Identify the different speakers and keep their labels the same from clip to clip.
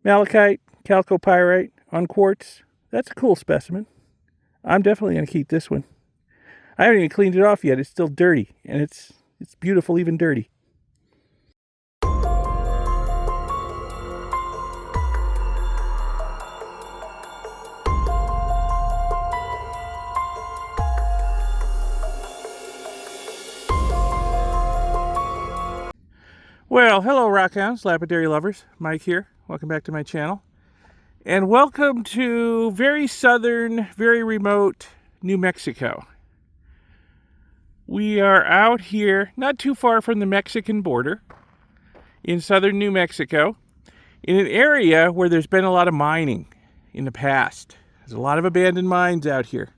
Speaker 1: Malachite, chalcopyrite on quartz. That's a cool specimen. I'm definitely going to keep this one. I haven't even cleaned it off yet. It's still dirty, and it's beautiful, even dirty. Well, hello rockhounds, lapidary lovers. Mike here. Welcome back to my channel. And welcome to very southern, very remote New Mexico. We are out here, not too far from the Mexican border, in southern New Mexico, in an area where there's been a lot of mining in the past. There's a lot of abandoned mines out here.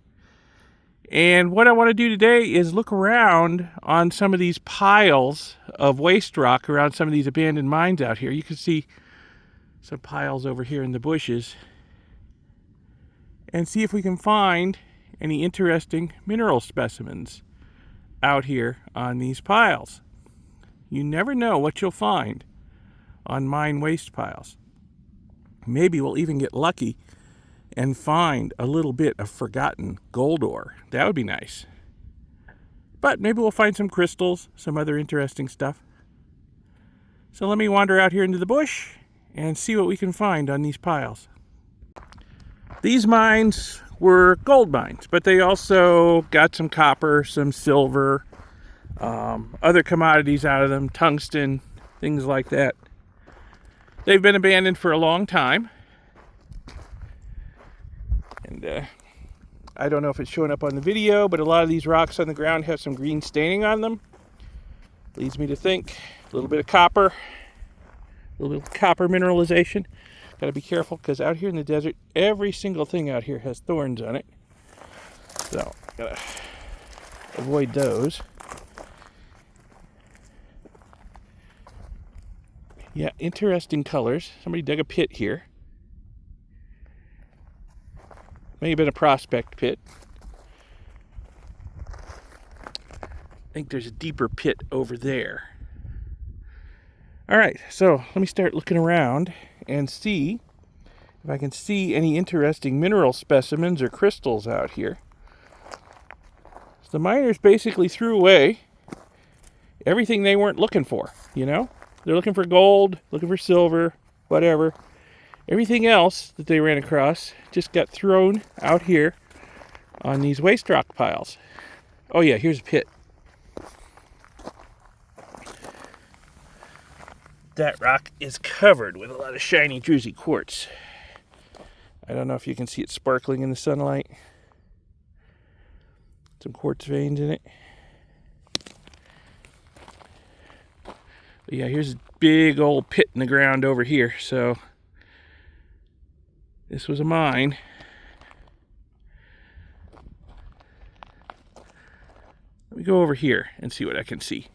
Speaker 1: And what I want to do today is look around on some of these piles of waste rock around some of these abandoned mines out here. You can see some piles over here in the bushes. And see if we can find any interesting mineral specimens out here on these piles. You never know what you'll find on mine waste piles. Maybe we'll even get lucky and find a little bit of forgotten gold ore. That would be nice. But maybe we'll find some crystals, some other interesting stuff. So let me wander out here into the bush and see what we can find on these piles. These mines were gold mines, but they also got some copper, some silver, other commodities out of them, tungsten, things like that. They've been abandoned for a long time. And I don't know if it's showing up on the video, but a lot of these rocks on the ground have some green staining on them. Leads me to think a little bit of copper, a little bit of copper mineralization. Got to be careful because out here in the desert, every single thing out here has thorns on it. So, gotta avoid those. Yeah, interesting colors. Somebody dug a pit here. May have been a prospect pit. I think there's a deeper pit over there. All right, so let me start looking around and see if I can see any interesting mineral specimens or crystals out here. So the miners basically threw away everything they weren't looking for, you know? They're looking for gold, looking for silver, whatever. Everything else that they ran across just got thrown out here on these waste rock piles. Oh yeah, here's a pit. That rock is covered with a lot of shiny, druzy quartz. I don't know if you can see it sparkling in the sunlight. Some quartz veins in it. But yeah, here's a big old pit in the ground over here, so this was a mine. Let me go over here and see what I can see.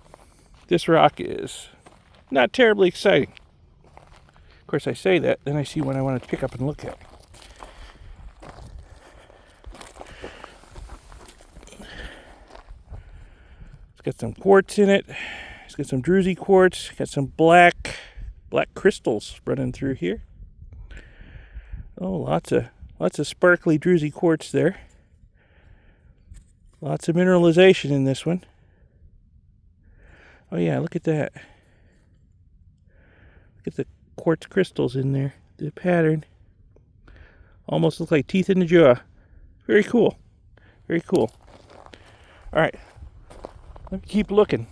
Speaker 1: This rock is not terribly exciting. Of course, I say that, then I see one I want to pick up and look at. It's got some quartz in it. It's got some druzy quartz. Got some black crystals running through here. Oh, lots of sparkly, druzy quartz there. Lots of mineralization in this one. Oh yeah, look at that. Look at the quartz crystals in there. The pattern. Almost look like teeth in the jaw. Very cool. Very cool. Alright. Let me keep looking.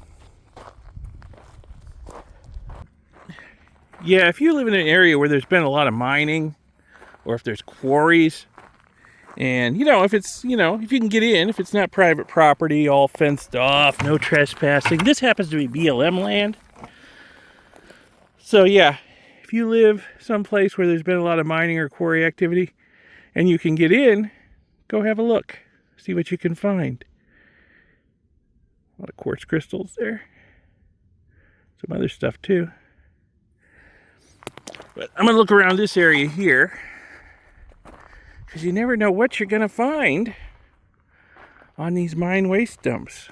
Speaker 1: Yeah, if you live in an area where there's been a lot of mining, or if there's quarries, and if it's, if you can get in, if it's not private property, all fenced off, no trespassing. This happens to be BLM land. So yeah, if you live someplace where there's been a lot of mining or quarry activity and you can get in, go have a look, see what you can find. A lot of quartz crystals there. Some other stuff too. But I'm going to look around this area here, because you never know what you're going to find on these mine waste dumps.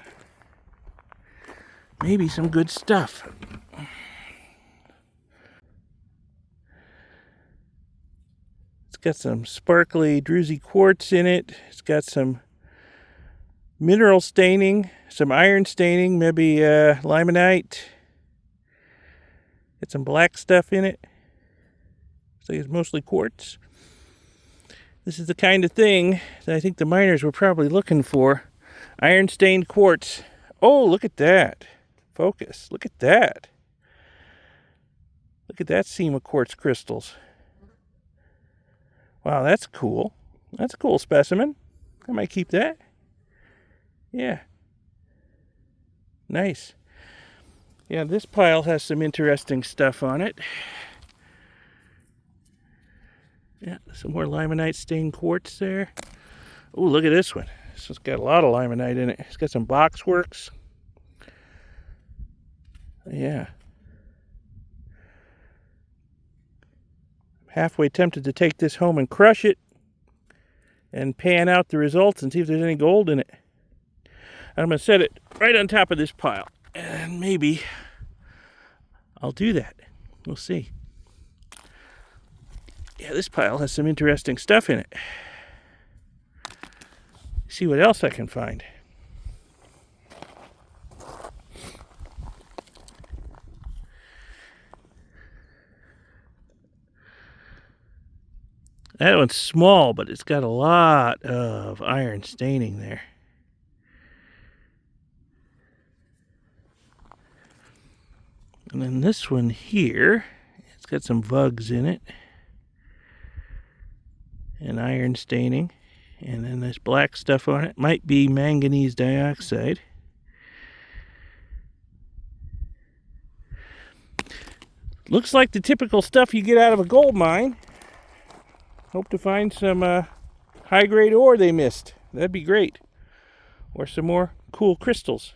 Speaker 1: Maybe some good stuff. got some sparkly druzy quartz in it. It's got some mineral staining, some iron staining, maybe limonite. Got some black stuff in it. Looks like it's mostly quartz. This is the kind of thing that I think the miners were probably looking for. Iron stained quartz. Oh, look at that. Focus. Look at that. Look at that seam of quartz crystals. Wow, that's cool. That's a cool specimen. I might keep that. Yeah. Nice. Yeah, this pile has some interesting stuff on it. Yeah, some more limonite stained quartz there. Oh, look at this one. This one's got a lot of limonite in it. It's got some boxworks. Yeah. I'm halfway tempted to take this home and crush it and pan out the results and see if there's any gold in it. I'm going to set it right on top of this pile. And maybe I'll do that. We'll see. Yeah, this pile has some interesting stuff in it. See what else I can find. That one's small, but it's got a lot of iron staining there. And then this one here, it's got some vugs in it. And iron staining. And then this black stuff on it might be manganese dioxide. Looks like the typical stuff you get out of a gold mine. Hope to find some high-grade ore they missed. That'd be great. Or some more cool crystals.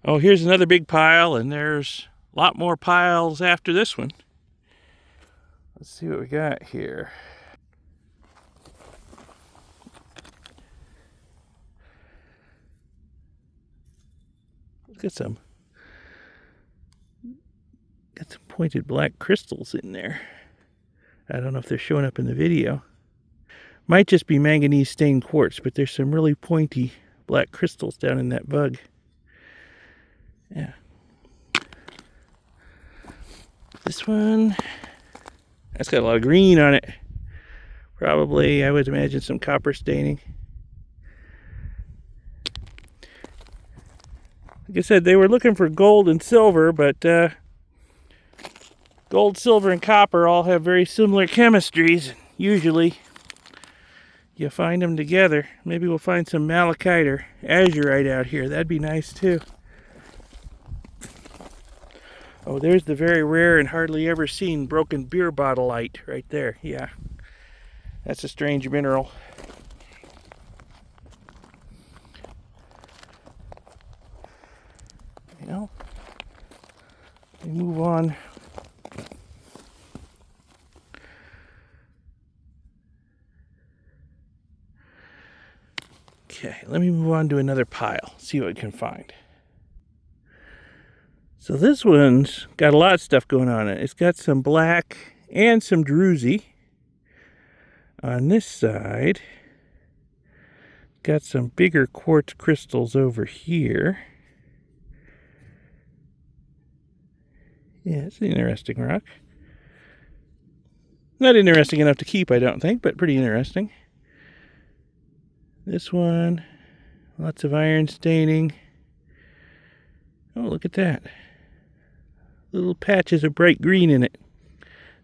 Speaker 1: Oh, here's another big pile, and there's a lot more piles after this one. Let's see what we got here. Got some pointed black crystals in there. I don't know if they're showing up in the video. Might just be manganese stained quartz, but there's some really pointy black crystals down in that vug. Yeah. This one, that's got a lot of green on it. Probably, I would imagine, some copper staining. Like I said, they were looking for gold and silver, but gold, silver, and copper all have very similar chemistries. Usually, you find them together. Maybe we'll find some malachite or azurite out here. That'd be nice, too. Oh, there's the very rare and hardly ever seen broken beer bottle-lite right there. Yeah, that's a strange mineral. You know, we move on. Okay, let me move on to another pile, see what we can find. So this one's got a lot of stuff going on in it. It's got some black and some druzy. On this side, got some bigger quartz crystals over here. Yeah, it's an interesting rock. Not interesting enough to keep, I don't think, but pretty interesting. This one, lots of iron staining. Oh, look at that. Little patches of bright green in it.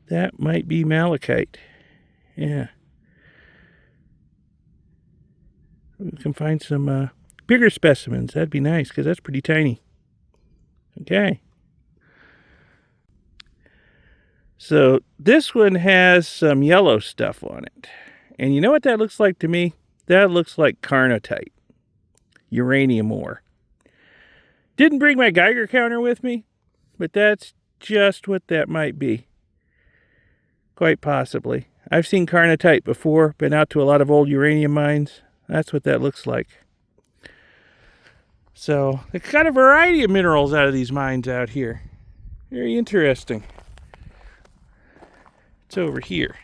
Speaker 1: That might be malachite. Yeah. We can find some bigger specimens. That'd be nice, because that's pretty tiny. Okay. So this one has some yellow stuff on it. And you know what that looks like to me? That looks like carnotite. Uranium ore. Didn't bring my Geiger counter with me, but that's just what that might be. Quite possibly. I've seen carnotite before, been out to a lot of old uranium mines. That's what that looks like. So, they've got a variety of minerals out of these mines out here. Very interesting. It's over here.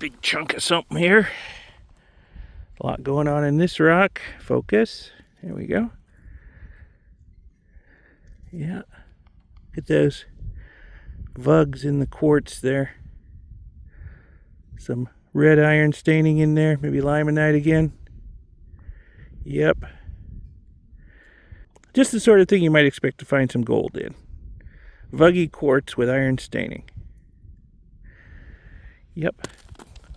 Speaker 1: big chunk of something here. A lot going on in this rock. Focus. There we go. Yeah. Look at those vugs in the quartz there. Some red iron staining in there. Maybe limonite again. Yep. Just the sort of thing you might expect to find some gold in. Vuggy quartz with iron staining. Yep.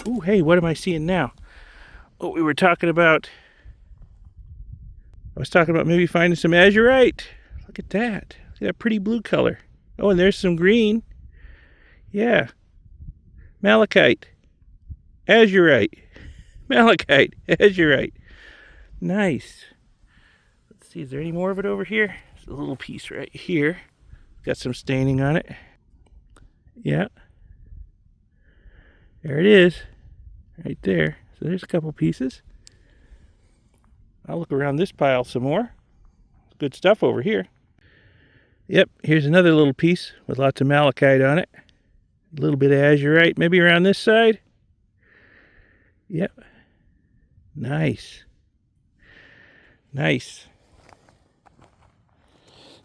Speaker 1: Ooh, hey, what am I seeing now? Oh, we were talking about... I was talking about maybe finding some azurite. Look at that. Look at that pretty blue color. Oh, and there's some green. Yeah. Malachite. Azurite. Malachite. Azurite. Nice. Let's see, is there any more of it over here? There's a little piece right here. Got some staining on it. Yeah. There it is. Right there. So there's a couple pieces. I'll look around this pile some more. Good stuff over here. Yep, here's another little piece with lots of malachite on it. A little bit of azurite, maybe around this side. Yep. Nice. Nice.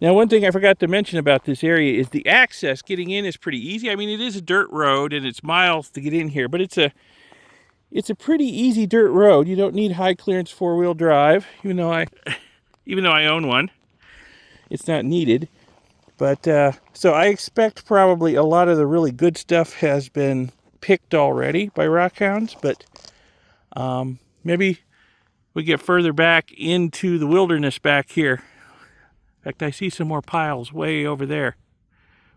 Speaker 1: Now, one thing I forgot to mention about this area is the access getting in is pretty easy. I mean, it is a dirt road and it's miles to get in here, but it's a pretty easy dirt road. You don't need high clearance four-wheel drive, even though I own one. It's not needed. But so I expect probably a lot of the really good stuff has been picked already by rockhounds, but maybe we get further back into the wilderness back here. In fact, I see some more piles way over there.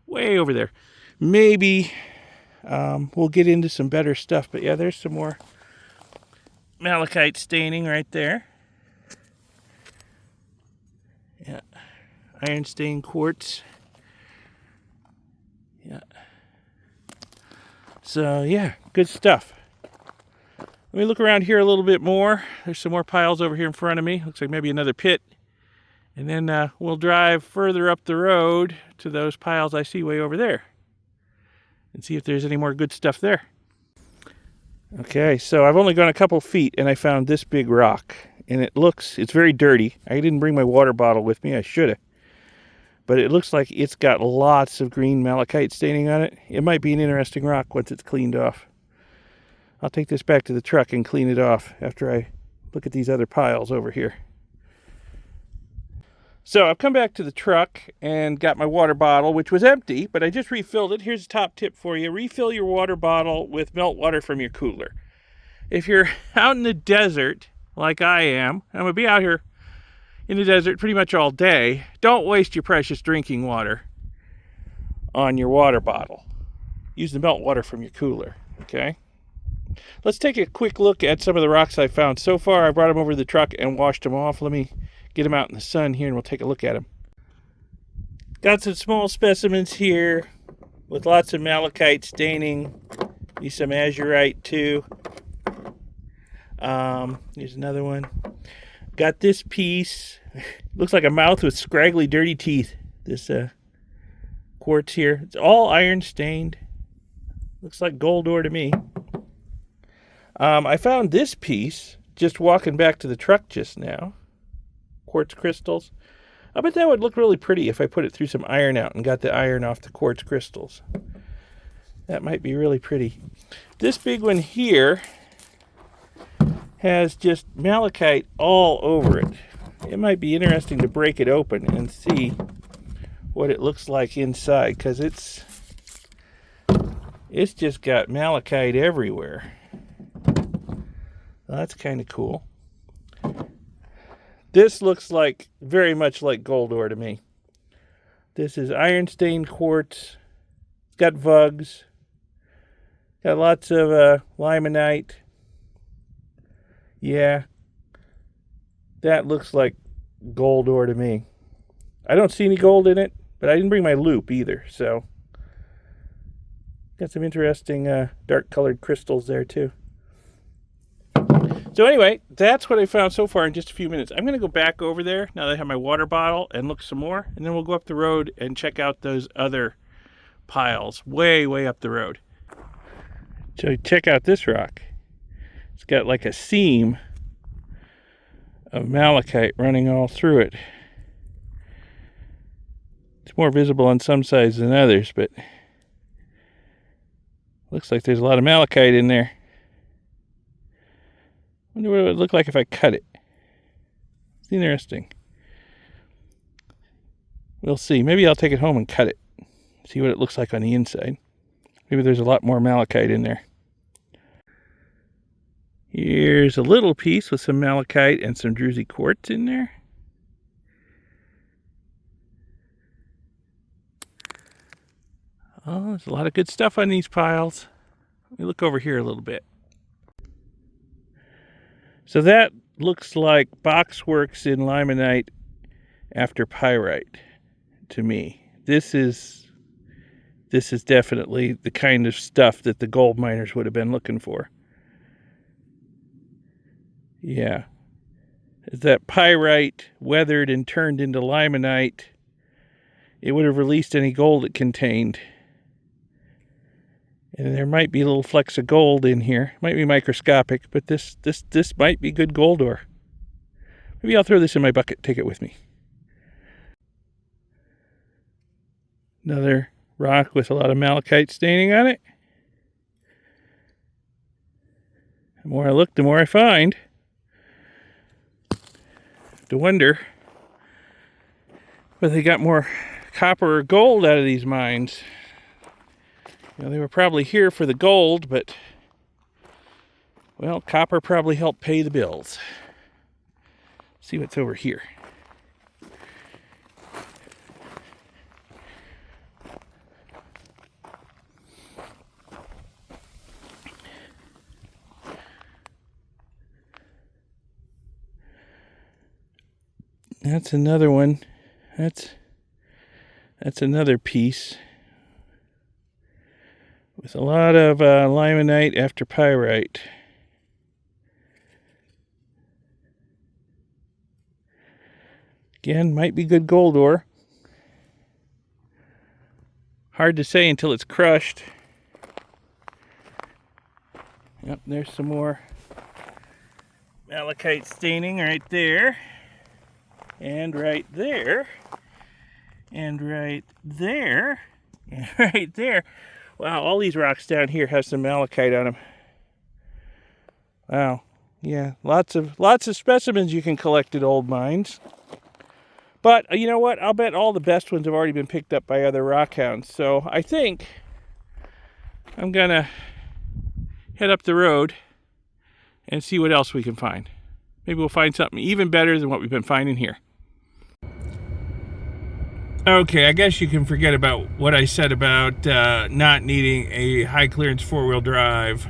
Speaker 1: Way over there. Maybe we'll get into some better stuff. But yeah, there's some more malachite staining right there. Yeah. Iron stained quartz. Yeah. So yeah, good stuff. Let me look around here a little bit more. There's some more piles over here in front of me. Looks like maybe another pit. And then we'll drive further up the road to those piles I see way over there. And see if there's any more good stuff there. Okay, so I've only gone a couple feet and I found this big rock. And it's very dirty. I didn't bring my water bottle with me. I should have. But it looks like it's got lots of green malachite staining on it. It might be an interesting rock once it's cleaned off. I'll take this back to the truck and clean it off after I look at these other piles over here. So I've come back to the truck and got my water bottle, which was empty, but I just refilled it. Here's a top tip for you. Refill your water bottle with meltwater from your cooler. If you're out in the desert, like I am, I'm going to be out here in the desert pretty much all day, don't waste your precious drinking water on your water bottle. Use the meltwater from your cooler, okay? Let's take a quick look at some of the rocks I found. So far, I brought them over to the truck and washed them off. Let me get them out in the sun here and we'll take a look at them. Got some small specimens here with lots of malachite staining. Use some azurite too. Here's another one. Got this piece. Looks like a mouth with scraggly, dirty teeth. This quartz here. It's all iron stained. Looks like gold ore to me. I found this piece just walking back to the truck just now. Quartz crystals. I bet that would look really pretty if I put it through some iron out and got the iron off the quartz crystals. That might be really pretty. This big one here has just malachite all over it. It might be interesting to break it open and see what it looks like inside, because it's just got malachite everywhere. Well, that's kind of cool. This looks like very much like gold ore to me. This is iron stained quartz. It's got vugs. Got lots of limonite. Yeah. That looks like gold ore to me. I don't see any gold in it, but I didn't bring my loupe either, so. Got some interesting dark colored crystals there too. So anyway, that's what I found so far in just a few minutes. I'm going to go back over there now that I have my water bottle and look some more. And then we'll go up the road and check out those other piles way, way up the road. So check out this rock. It's got like a seam of malachite running all through it. It's more visible on some sides than others, but looks like there's a lot of malachite in there. Wonder what it would look like if I cut it. It's interesting. We'll see. Maybe I'll take it home and cut it. See what it looks like on the inside. Maybe there's a lot more malachite in there. Here's a little piece with some malachite and some druzy quartz in there. Oh, there's a lot of good stuff on these piles. Let me look over here a little bit. So that looks like boxworks in limonite after pyrite to me. This is definitely the kind of stuff that the gold miners would have been looking for. Yeah. As that pyrite weathered and turned into limonite, it would have released any gold it contained. And there might be little flecks of gold in here. Might be microscopic, but this might be good gold ore. Maybe I'll throw this in my bucket, take it with me. Another rock with a lot of malachite staining on it. The more I look, the more I find. To wonder whether they got more copper or gold out of these mines. You know, they were probably here for the gold, but, well, copper probably helped pay the bills. See what's over here. That's another one. That's another piece with a lot of limonite after pyrite. Again, might be good gold ore. Hard to say until it's crushed. Yep, there's some more malachite staining right there. And right there. And right there. And right there. Wow, all these rocks down here have some malachite on them. Wow. Yeah, lots of specimens you can collect at old mines. But you know what? I'll bet all the best ones have already been picked up by other rock hounds. So I think I'm going to head up the road and see what else we can find. Maybe we'll find something even better than what we've been finding here. Okay, I guess you can forget about what I said about not needing a high clearance four-wheel drive.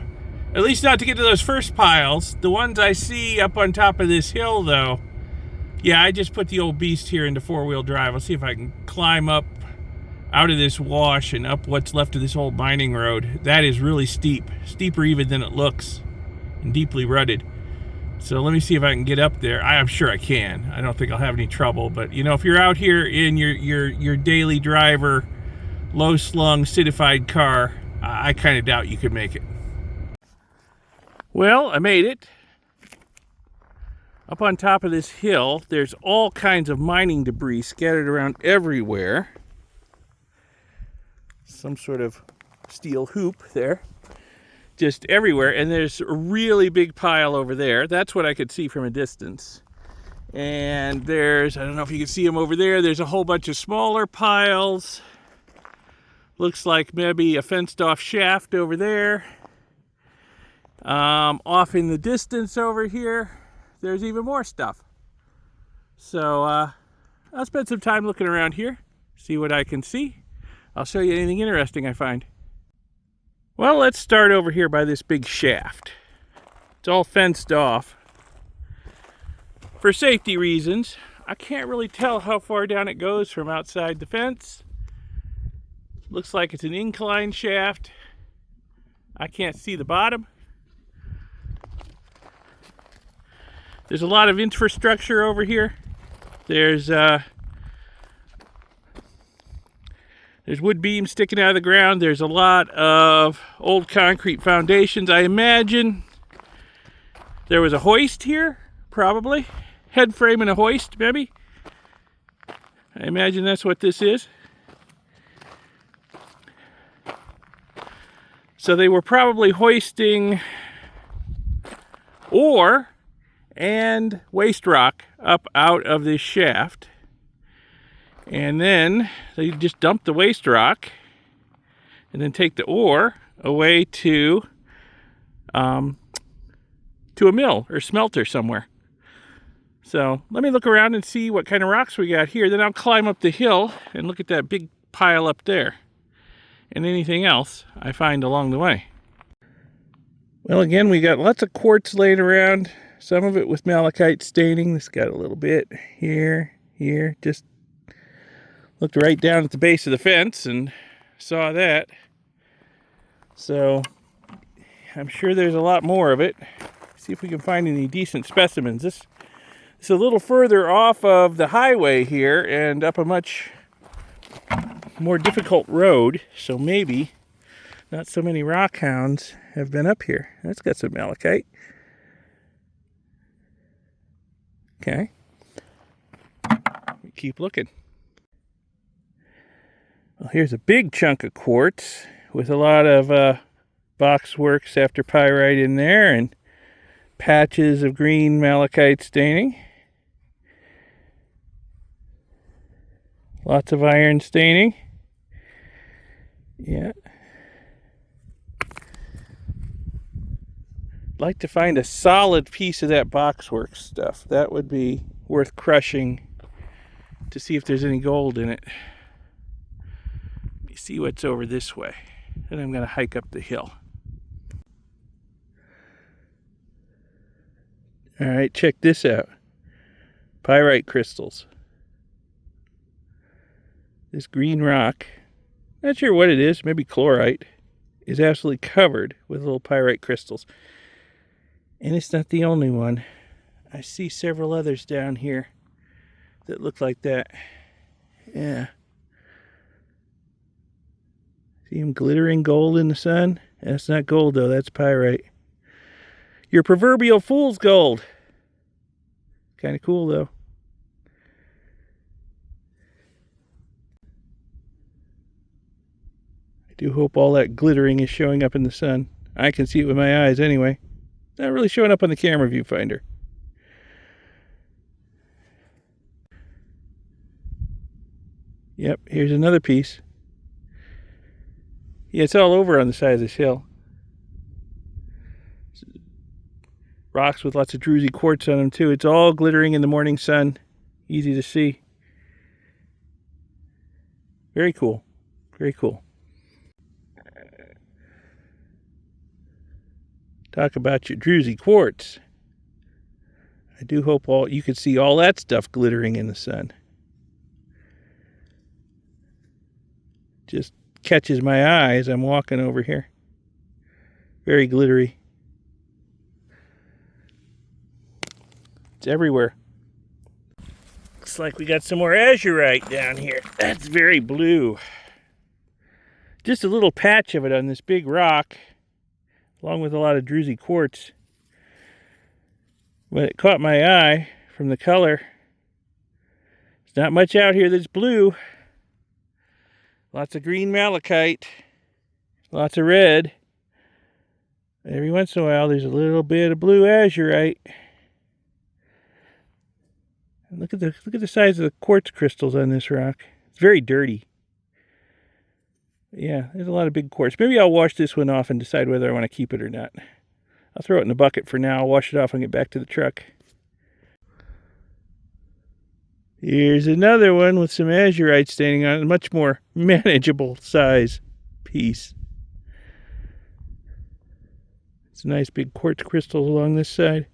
Speaker 1: At least not to get to those first piles. The ones I see up on top of this hill, though, yeah, I just put the old beast here into four-wheel drive. I'll see if I can climb up out of this wash and up what's left of this old mining road. That is really steep, steeper even than it looks, and deeply rutted. So let me see if I can get up there. I'm sure I can. I don't think I'll have any trouble. But, you know, if you're out here in your daily driver, low-slung, citified car, I kind of doubt you could make it. Well, I made it. Up on top of this hill, there's all kinds of mining debris scattered around everywhere. Some sort of steel hoop there. Just everywhere, and there's a really big pile over there. That's what I could see from a distance. And there's, I don't know if you can see them over there, there's a whole bunch of smaller piles. Looks like maybe a fenced off shaft over there. Off in the distance over here, there's even more stuff. So I'll spend some time looking around here, see what I can see. I'll show you anything interesting I find. Well, let's start over here by this big shaft. It's all fenced off. For safety reasons, I can't really tell how far down it goes from outside the fence. Looks like it's an incline shaft. I can't see the bottom. There's a lot of infrastructure over here. There's There's wood beams sticking out of the ground. There's a lot of old concrete foundations. I imagine there was a hoist here, probably. Head frame and a hoist, maybe. I imagine that's what this is. So they were probably hoisting ore and waste rock up out of this shaft. And then they just dump the waste rock and then take the ore away to a mill or smelter somewhere. So let me look around and see what kind of rocks we got here. Then I'll climb up the hill and look at that big pile up there and anything else I find along the way. Well, again, we got lots of quartz laying around. Some of it with malachite staining. This got a little bit here. Just looked right down at the base of the fence and saw that. So I'm sure there's a lot more of it. See if we can find any decent specimens. This is a little further off of the highway here and up a much more difficult road. So maybe not so many rock hounds have been up here. That's got some malachite. Okay. Keep looking. Well, here's a big chunk of quartz with a lot of boxworks after pyrite in there and patches of green malachite staining. Lots of iron staining. Yeah. I'd like to find a solid piece of that boxwork stuff. That would be worth crushing to see if there's any gold in it. Let me see what's over this way. Then I'm going to hike up the hill. All right, check this out. Pyrite crystals. This green rock, not sure what it is, maybe chlorite, is absolutely covered with little pyrite crystals. And it's not the only one. I see several others down here that look like that. Yeah. See them glittering gold in the sun? That's not gold though, that's pyrite. Your proverbial fool's gold. Kind of cool though. I do hope all that glittering is showing up in the sun. I can see it with my eyes anyway. It's not really showing up on the camera viewfinder. Yep, here's another piece. Yeah, it's all over on the side of this hill. Rocks with lots of druzy quartz on them too. It's all glittering in the morning sun. Easy to see. Very cool. Very cool. Talk about your druzy quartz. I do hope you could see all that stuff glittering in the sun. Just catches my eye as I'm walking over here. Very glittery. It's everywhere. Looks like we got some more azurite down here. That's very blue. Just a little patch of it on this big rock, along with a lot of druzy quartz. But it caught my eye from the color. There's not much out here that's blue. Lots of green malachite. Lots of red. Every once in a while there's a little bit of blue azurite. And look at the size of the quartz crystals on this rock. It's very dirty. Yeah, there's a lot of big quartz. Maybe I'll wash this one off and decide whether I want to keep it or not. I'll throw it in the bucket for now. I'll wash it off and get back to the truck. Here's another one with some azurite staining on it. A much more manageable size piece. It's nice big quartz crystals along this side.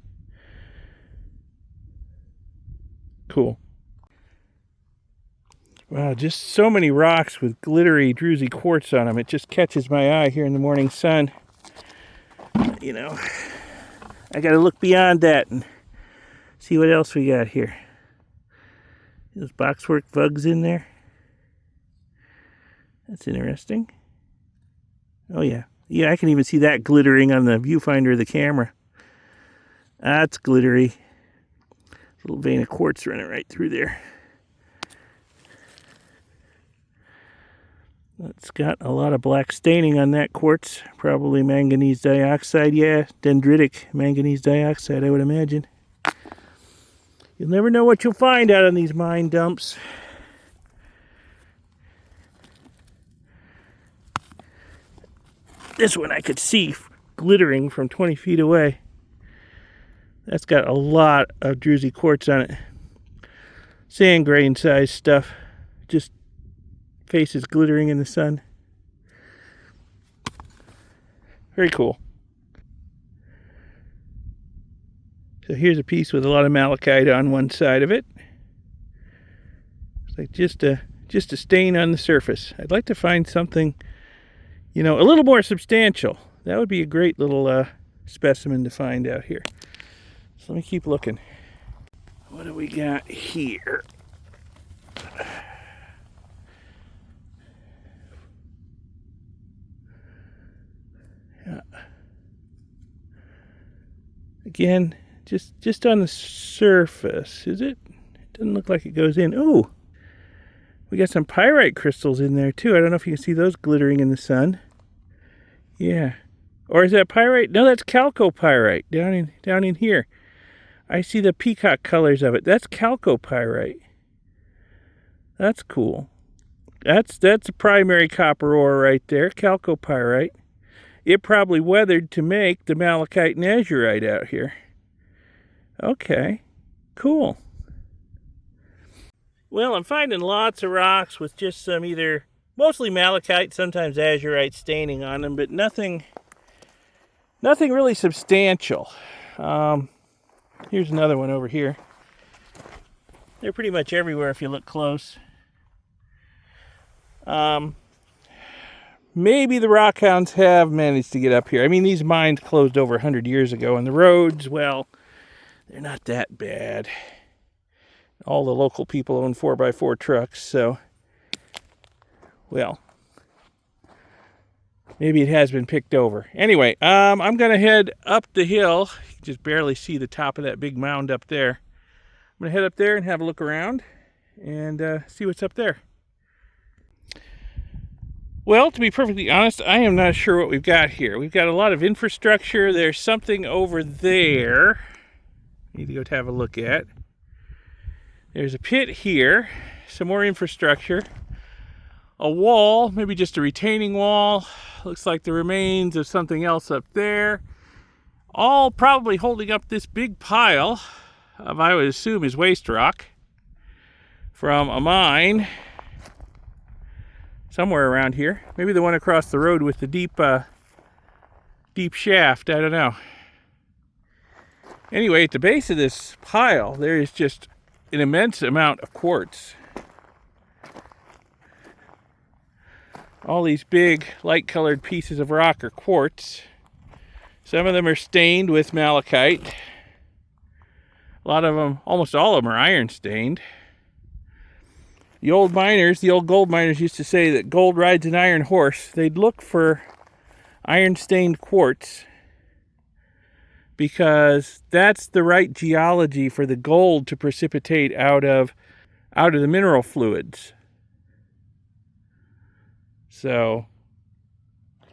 Speaker 1: Cool. Wow, just so many rocks with glittery, druzy quartz on them. It just catches my eye here in the morning sun. You know, I got to look beyond that and see what else we got here. Those boxwork vugs in there. That's interesting. Oh yeah. Yeah, I can even see that glittering on the viewfinder of the camera. That's glittery. A little vein of quartz running right through there. It's got a lot of black staining on that quartz. Probably manganese dioxide. Yeah, dendritic manganese dioxide, I would imagine. You'll never know what you'll find out on these mine dumps. This one I could see glittering from 20 feet away. That's got a lot of druzy quartz on it. Sand grain size stuff. Just faces glittering in the sun. Very cool. So here's a piece with a lot of malachite on one side of it. It's like just a stain on the surface. I'd like to find something, you know, a little more substantial. That would be a great little specimen to find out here. So let me keep looking. What do we got here? Yeah. Again, just on the surface, is it? It doesn't look like it goes in. Oh, we got some pyrite crystals in there too. I don't know if you can see those glittering in the sun. Yeah. Or is that pyrite? No, that's chalcopyrite down in here. I see the peacock colors of it. That's chalcopyrite. That's cool. That's a primary copper ore right there, chalcopyrite. It probably weathered to make the malachite and azurite out here. Okay, cool. Well, I'm finding lots of rocks with just some either mostly malachite, sometimes azurite staining on them, but nothing really substantial. Here's another one over here. They're pretty much everywhere if you look close. Maybe the rockhounds have managed to get up here. I mean, these mines closed over 100 years ago, and the roads, well, they're not that bad. All the local people own 4x4 trucks, so, well, maybe it has been picked over. Anyway, I'm going to head up the hill. You can just barely see the top of that big mound up there. I'm going to head up there and have a look around and see what's up there. Well, to be perfectly honest, I am not sure what we've got here. We've got a lot of infrastructure. There's something over there I need to go have a look at. There's a pit here, some more infrastructure, a wall, maybe just a retaining wall. Looks like the remains of something else up there. All probably holding up this big pile of, I would assume, is waste rock from a mine somewhere around here. Maybe the one across the road with the deep shaft. I don't know. Anyway, at the base of this pile, there is just an immense amount of quartz. All these big light-colored pieces of rock are quartz. Some of them are stained with malachite. A lot of them, almost all of them, are iron stained. The old gold miners used to say that gold rides an iron horse. They'd look for iron-stained quartz because that's the right geology for the gold to precipitate out of the mineral fluids. So,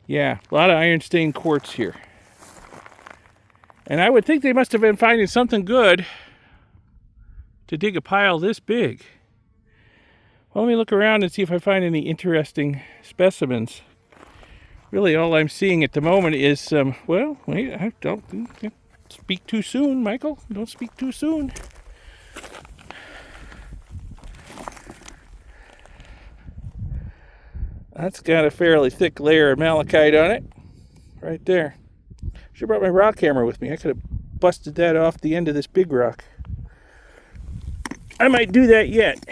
Speaker 1: yeah, a lot of iron-stained quartz here. And I would think they must have been finding something good to dig a pile this big. Well, let me look around and see if I find any interesting specimens. Really, all I'm seeing at the moment is some, well, wait, I don't speak too soon, Michael. Don't speak too soon. That's got a fairly thick layer of malachite on it. Right there. Should have brought my rock hammer with me. I could have busted that off the end of this big rock. I might do that yet.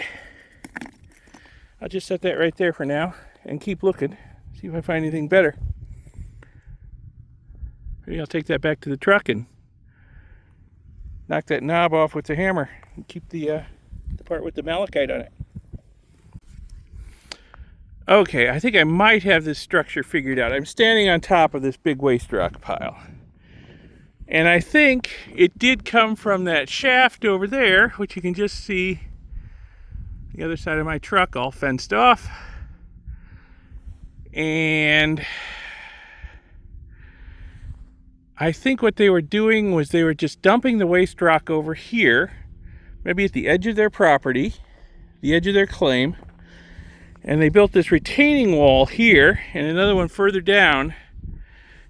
Speaker 1: I'll just set that right there for now and keep looking. See if I find anything better. Maybe I'll take that back to the truck and knock that knob off with the hammer and keep the part with the malachite on it. Okay, I think I might have this structure figured out. I'm standing on top of this big waste rock pile. And I think it did come from that shaft over there, which you can just see the other side of my truck all fenced off. And I think what they were doing was they were just dumping the waste rock over here, maybe at the edge of their property, the edge of their claim. And they built this retaining wall here and another one further down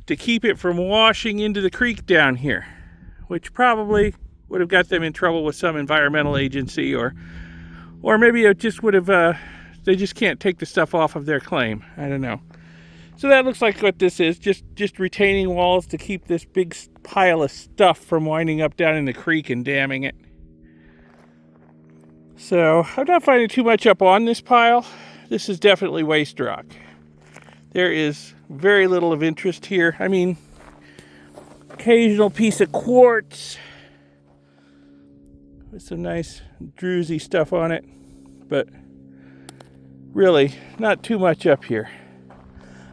Speaker 1: to keep it from washing into the creek down here, which probably would have got them in trouble with some environmental agency, or maybe it just would have, they just can't take the stuff off of their claim. I don't know. So that looks like what this is, just retaining walls to keep this big pile of stuff from winding up down in the creek and damming it. So I'm not finding too much up on this pile. This is definitely waste rock. There is very little of interest here. I mean, occasional piece of quartz with some nice druzy stuff on it, but really not too much up here.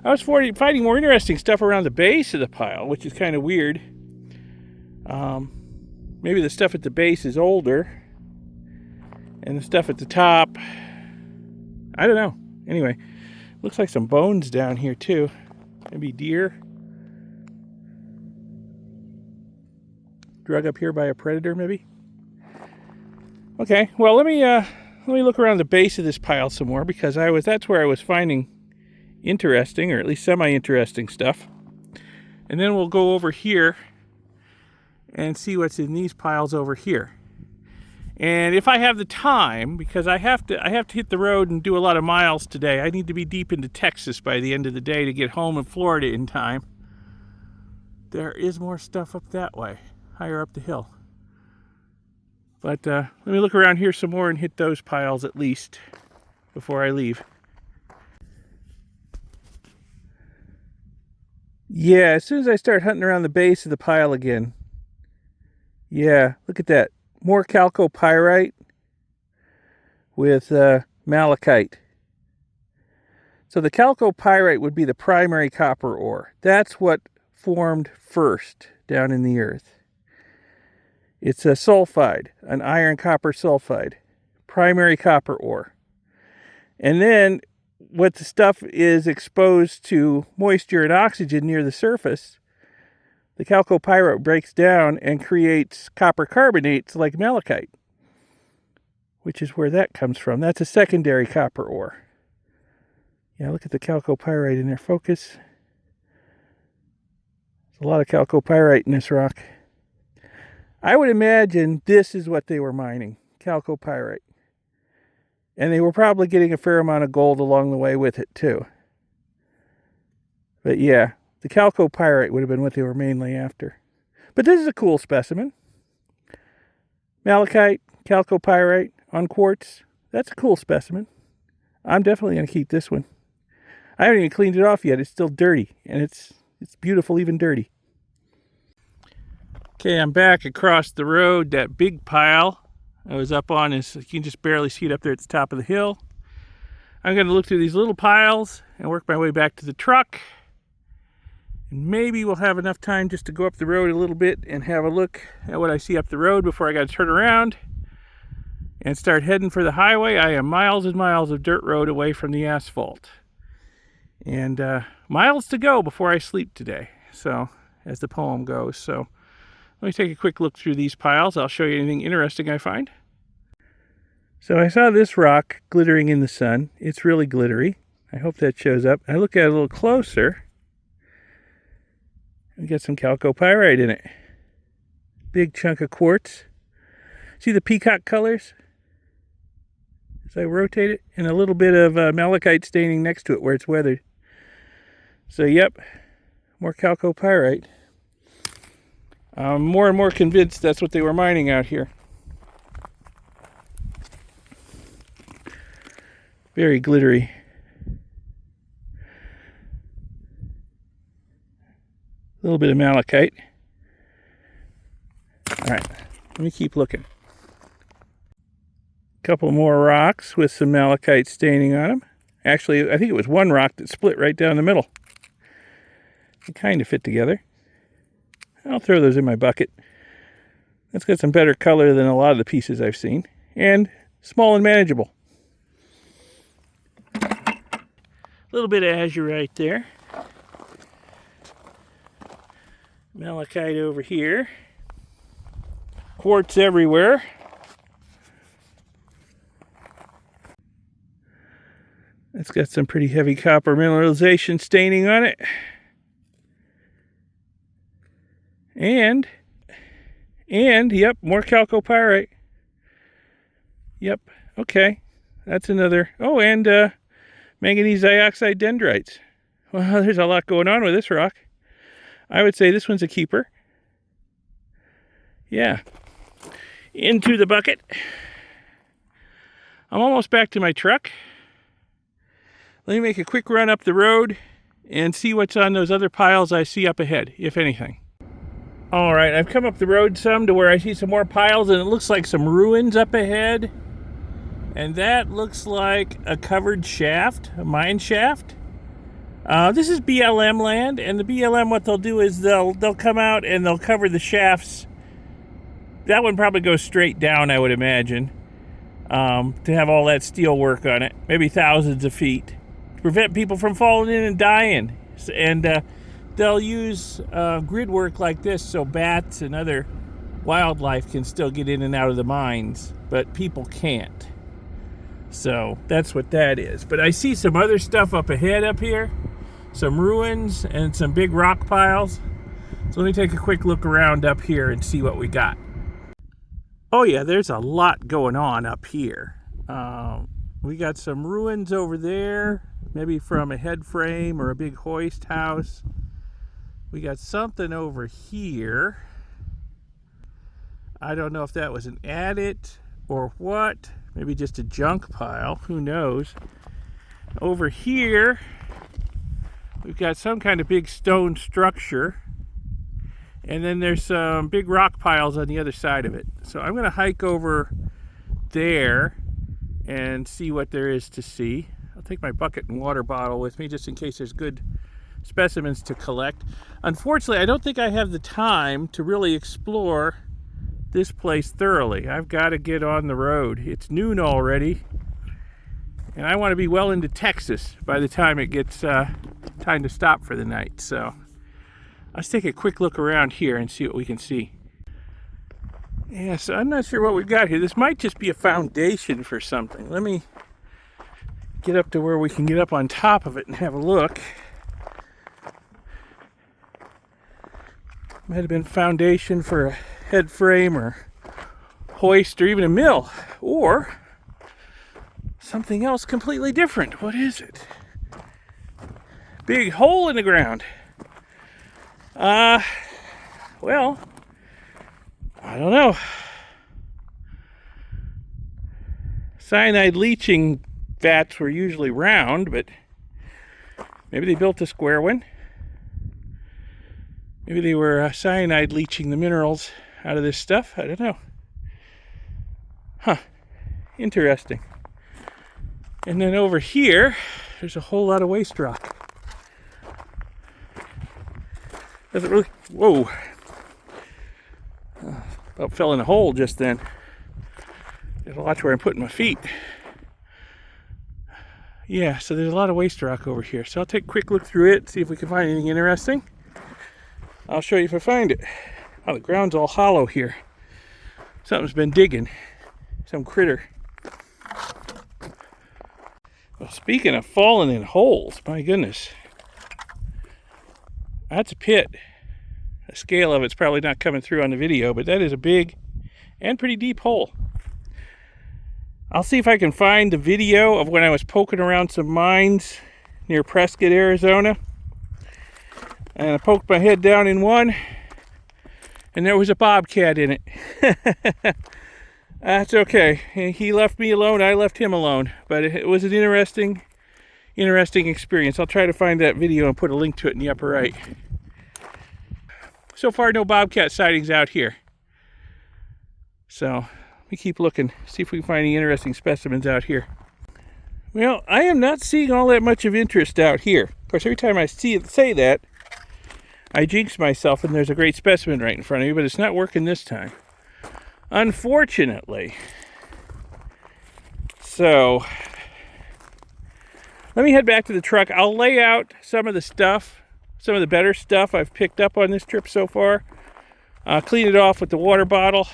Speaker 1: I was finding more interesting stuff around the base of the pile, which is kind of weird. Maybe the stuff at the base is older, and the stuff at the top, I don't know. Anyway, looks like some bones down here too. Maybe deer. Drug up here by a predator, maybe. Okay, well let me look around the base of this pile some more, because that's where I was finding interesting, or at least semi-interesting stuff. And then we'll go over here and see what's in these piles over here. And if I have the time, because I have to hit the road and do a lot of miles today. I need to be deep into Texas by the end of the day to get home in Florida in time. There is more stuff up that way, higher up the hill. But let me look around here some more and hit those piles at least before I leave. Yeah, as soon as I start hunting around the base of the pile again. Yeah, look at that. More chalcopyrite with malachite. So the chalcopyrite would be the primary copper ore. That's what formed first down in the earth. It's a sulfide, an iron copper sulfide, primary copper ore. And then what the stuff is exposed to moisture and oxygen near the surface, the chalcopyrite breaks down and creates copper carbonates like malachite, which is where that comes from. That's a secondary copper ore. Yeah, look at the chalcopyrite in there. Focus. There's a lot of chalcopyrite in this rock. I would imagine this is what they were mining, chalcopyrite. And they were probably getting a fair amount of gold along the way with it too. But yeah, the chalcopyrite would have been what they were mainly after. But this is a cool specimen. Malachite, chalcopyrite on quartz. That's a cool specimen. I'm definitely going to keep this one. I haven't even cleaned it off yet. It's still dirty, and it's beautiful, even dirty. Okay, I'm back across the road. That big pile I was up on is, you can just barely see it up there at the top of the hill. I'm going to look through these little piles and work my way back to the truck. And maybe we'll have enough time just to go up the road a little bit and have a look at what I see up the road before I got to turn around and start heading for the highway. I am miles and miles of dirt road away from the asphalt. And miles to go before I sleep today, so as the poem goes. So let me take a quick look through these piles. I'll show you anything interesting I find. So I saw this rock glittering in the sun. It's really glittery. I hope that shows up. I look at it a little closer. We got some chalcopyrite in it. Big chunk of quartz. See the peacock colors? As I rotate it, and a little bit of malachite staining next to it where it's weathered. So yep, more chalcopyrite. I'm more and more convinced that's what they were mining out here. Very glittery. A little bit of malachite. All right, let me keep looking. A couple more rocks with some malachite staining on them. Actually, I think it was one rock that split right down the middle. They kind of fit together. I'll throw those in my bucket. That's got some better color than a lot of the pieces I've seen. And small and manageable. A little bit of azurite there. Malachite over here. Quartz everywhere. It's got some pretty heavy copper mineralization staining on it. And yep, more chalcopyrite. Yep, okay. That's another. Oh, and manganese dioxide dendrites. Well, there's a lot going on with this rock. I would say this one's a keeper. Yeah. Into the bucket. I'm almost back to my truck. Let me make a quick run up the road and see what's on those other piles I see up ahead, if anything. All right, I've come up the road some to where I see some more piles, and it looks like some ruins up ahead. And that looks like a covered shaft, a mine shaft. This is BLM land, and the BLM, what they'll do is they'll come out and they'll cover the shafts. That one probably goes straight down, I would imagine, to have all that steel work on it, maybe thousands of feet, to prevent people from falling in and dying. And they'll use grid work like this so bats and other wildlife can still get in and out of the mines, but people can't. So that's what that is. But I see some other stuff up ahead up here, some ruins and some big rock piles. So let me take a quick look around up here and see what we got. Oh yeah, there's a lot going on up here. We got some ruins over there, maybe from a head frame or a big hoist house. We got something over here. I don't know if that was an adit or what. Maybe just a junk pile. Who knows? Over here, we've got some kind of big stone structure. And then there's some big rock piles on the other side of it. So I'm going to hike over there and see what there is to see. I'll take my bucket and water bottle with me just in case there's good specimens to collect. Unfortunately, I don't think I have the time to really explore this place thoroughly. I've got to get on the road. It's noon already, and I want to be well into Texas by the time it gets time to stop for the night. So let's take a quick look around here and see what we can see. Yeah, so I'm not sure what we've got here. This might just be a foundation for something. Let me get up to where we can get up on top of it and have a look. Might have been foundation for a head frame or hoist or even a mill, or something else completely different. What is it? Big hole in the ground. Well, I don't know. Cyanide leaching vats were usually round, but maybe they built a square one. Maybe they were cyanide leaching the minerals out of this stuff. I don't know. Huh. Interesting. And then over here, there's a whole lot of waste rock. Doesn't really... Whoa. About fell in a hole just then. There's a lot where I'm putting my feet. Yeah, so there's a lot of waste rock over here. So I'll take a quick look through it, see if we can find anything interesting. I'll show you if I find it. Oh, the ground's all hollow here. Something's been digging. Some critter. Well, speaking of falling in holes, my goodness. That's a pit. The scale of it's probably not coming through on the video, but that is a big and pretty deep hole. I'll see if I can find the video of when I was poking around some mines near Prescott, Arizona. And I poked my head down in one, and there was a bobcat in it. That's okay. He left me alone, I left him alone. But it was an interesting experience. I'll try to find that video and put a link to it in the upper right. So far, no bobcat sightings out here. So, we keep looking, see if we can find any interesting specimens out here. Well, I am not seeing all that much of interest out here. Of course, every time I say that, I jinx myself and there's a great specimen right in front of me, but it's not working this time, unfortunately. So, let me head back to the truck. I'll lay out some of the stuff, some of the better stuff I've picked up on this trip so far. Clean it off with the water bottle,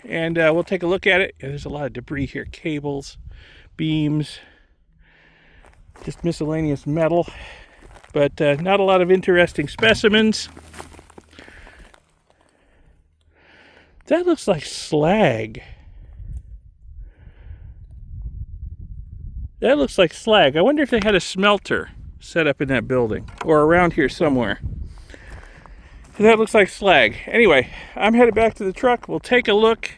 Speaker 1: and we'll take a look at it. Yeah, there's a lot of debris here, cables, beams, just miscellaneous metal, but not a lot of interesting specimens. That looks like slag. That looks like slag. I wonder if they had a smelter set up in that building or around here somewhere. That looks like slag. Anyway, I'm headed back to the truck. We'll take a look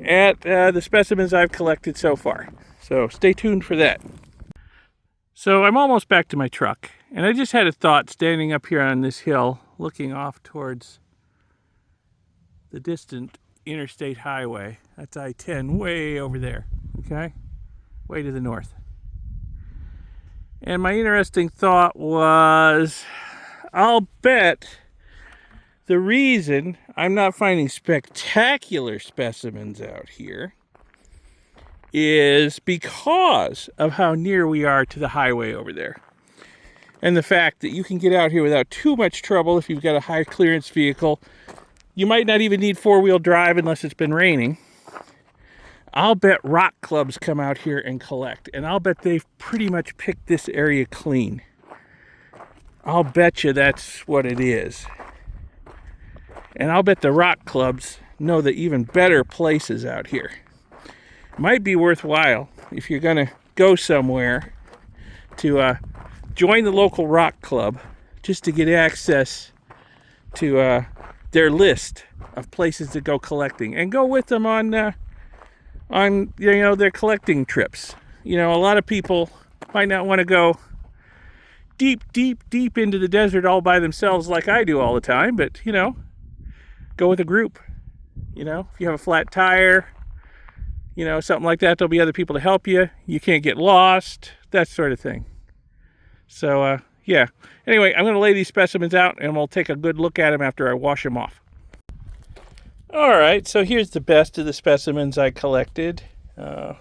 Speaker 1: at the specimens I've collected so far. So stay tuned for that. So I'm almost back to my truck, and I just had a thought standing up here on this hill looking off towards the distant interstate highway. That's I-10 way over there, okay? Way to the north. And my interesting thought was, I'll bet the reason I'm not finding spectacular specimens out here is because of how near we are to the highway over there. And the fact that you can get out here without too much trouble if you've got a high clearance vehicle. You might not even need four-wheel drive unless it's been raining. I'll bet rock clubs come out here and collect, and I'll bet they've pretty much picked this area clean. I'll bet you that's what it is. And I'll bet the rock clubs know the even better places out here. Might be worthwhile if you're going to go somewhere to join the local rock club just to get access to their list of places to go collecting, and go with them on their collecting trips. You know, a lot of people might not want to go deep into the desert all by themselves like I do all the time, but you know, go with a group. You know, if you have a flat tire, you know, something like that, there'll be other people to help you. You can't get lost, that sort of thing. So, yeah. Anyway, I'm going to lay these specimens out, and we'll take a good look at them after I wash them off. All right, so here's the best of the specimens I collected. A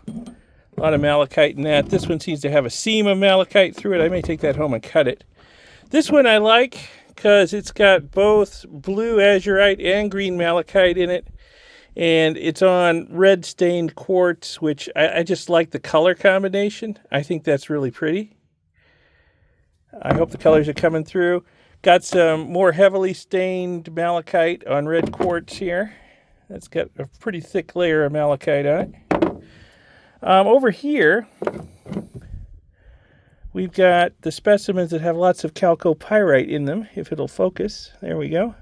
Speaker 1: lot of malachite in that. This one seems to have a seam of malachite through it. I may take that home and cut it. This one I like because it's got both blue azurite and green malachite in it. And it's on red stained quartz, which I just like the color combination. I think that's really pretty. I hope the colors are coming through. Got some more heavily stained malachite on red quartz here. That's got a pretty thick layer of malachite on it. Over here, we've got the specimens that have lots of chalcopyrite in them, if it'll focus. There we go.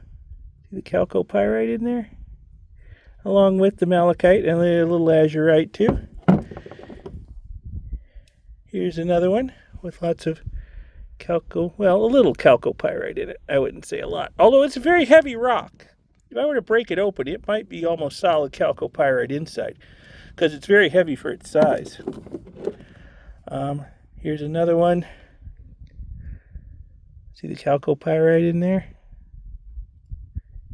Speaker 1: See the chalcopyrite in there? Along with the malachite and a little azurite too. Here's another one with lots of a little chalcopyrite in it. I wouldn't say a lot. Although it's a very heavy rock. If I were to break it open, it might be almost solid chalcopyrite inside, because it's very heavy for its size. Here's another one. See the chalcopyrite in there?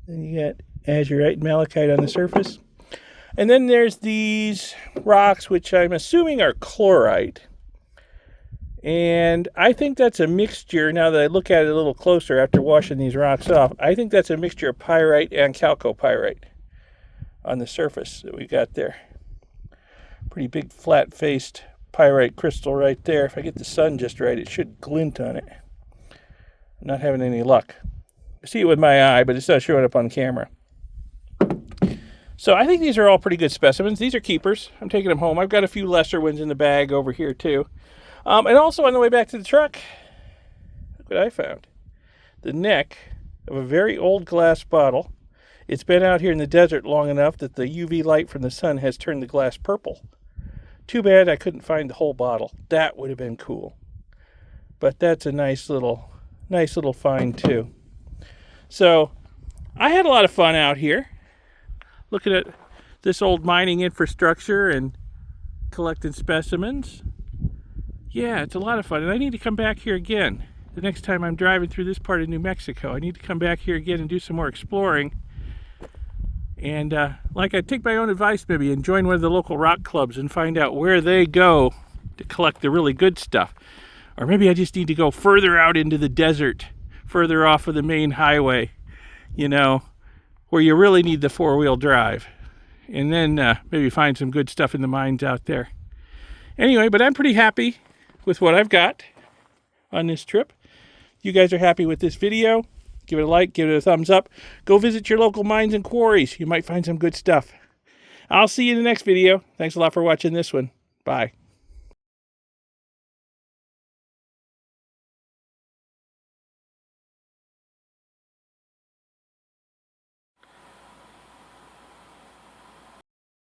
Speaker 1: Then you got azurite and malachite on the surface. And then there's these rocks, which I'm assuming are chlorite. And I think that's a mixture, now that I look at it a little closer after washing these rocks off, I think that's a mixture of pyrite and chalcopyrite on the surface that we got there. Pretty big flat-faced pyrite crystal right there. If I get the sun just right, it should glint on it. I'm not having any luck. I see it with my eye, but it's not showing up on camera. So I think these are all pretty good specimens. These are keepers. I'm taking them home. I've got a few lesser ones in the bag over here too. And also on the way back to the truck, look what I found. The neck of a very old glass bottle. It's been out here in the desert long enough that the UV light from the sun has turned the glass purple. Too bad I couldn't find the whole bottle. That would have been cool. But that's a nice little find too. So I had a lot of fun out here looking at this old mining infrastructure and collecting specimens. Yeah, it's a lot of fun, and I need to come back here again. The next time I'm driving through this part of New Mexico, I need to come back here again and do some more exploring. And like I'd take my own advice maybe and join one of the local rock clubs and find out where they go to collect the really good stuff. Or maybe I just need to go further out into the desert, further off of the main highway, you know, where you really need the four-wheel drive. And then maybe find some good stuff in the mines out there. Anyway, but I'm pretty happy with what I've got on this trip. You guys are happy with this video? Give it a like, give it a thumbs up. Go visit your local mines and quarries. You might find some good stuff. I'll see you in the next video. Thanks a lot for watching this one. Bye.